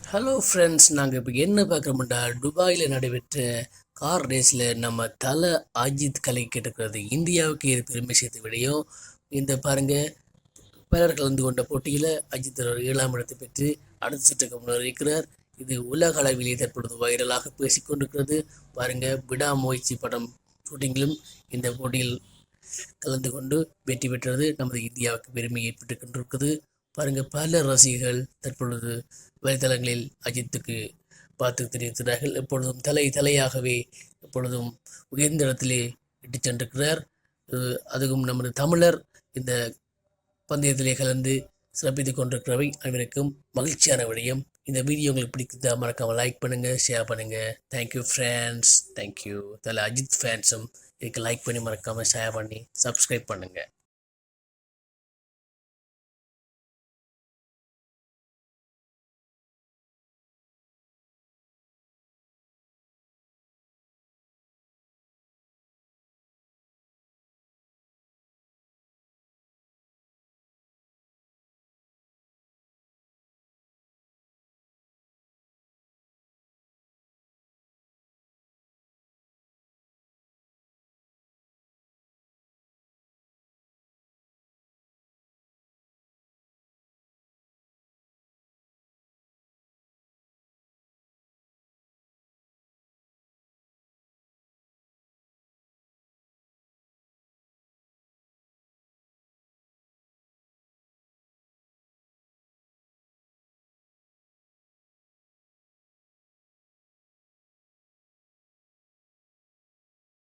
Hello friends, நாங்கள் இப்போ என்ன பார்க்குறோம்டா, துபாயில் நடைபெற்ற கார் ரேஸில் நம்ம தலை அஜித் கலக்கிட்டு இந்தியாவுக்கு இது பெருமை சேர்த்த விடையும். இந்த பாருங்கள், பலர் கலந்து கொண்ட போட்டியில் அஜித் 7ஆம் இடத்தை பெற்று அடுத்த சுற்றுக்கு முன்னேறியிருக்கிறார். இது உலக அளவிலே தற்பொழுது வைரலாக பேசிக்கொண்டிருக்கிறது. பாருங்கள், விடாமுயற்சி படம் ஷூட்டிங்கிலும் இந்த போட்டியில் கலந்து கொண்டு வெற்றி பெற்றது நமது இந்தியாவுக்கு பெருமை ஏற்பட்டு கொண்டிருக்குது. பாருங்கள், பல ரசிகர்கள் தற்பொழுது வலைதளங்களில் அஜித்துக்கு பார்த்து தெரிவிக்கிறார்கள். எப்பொழுதும் தலையாகவே எப்பொழுதும் உயர்ந்த இடத்திலே இட்டு சென்றிருக்கிறார். அதுவும் நமது தமிழர் இந்த பந்தயத்திலே கலந்து சிறப்பித்துக் கொண்டிருக்கிறவை அனைவருக்கும் மகிழ்ச்சியான விடயம். இந்த வீடியோ உங்களுக்கு பிடிக்குதா மறக்காமல் லைக் பண்ணுங்கள், ஷேர் பண்ணுங்கள். Thank you friends, thank you. தலை அஜித் ஃபேன்ஸும் இதுக்கு லைக் பண்ணி மறக்காமல் ஷேர் பண்ணி சப்ஸ்கிரைப் பண்ணுங்கள்.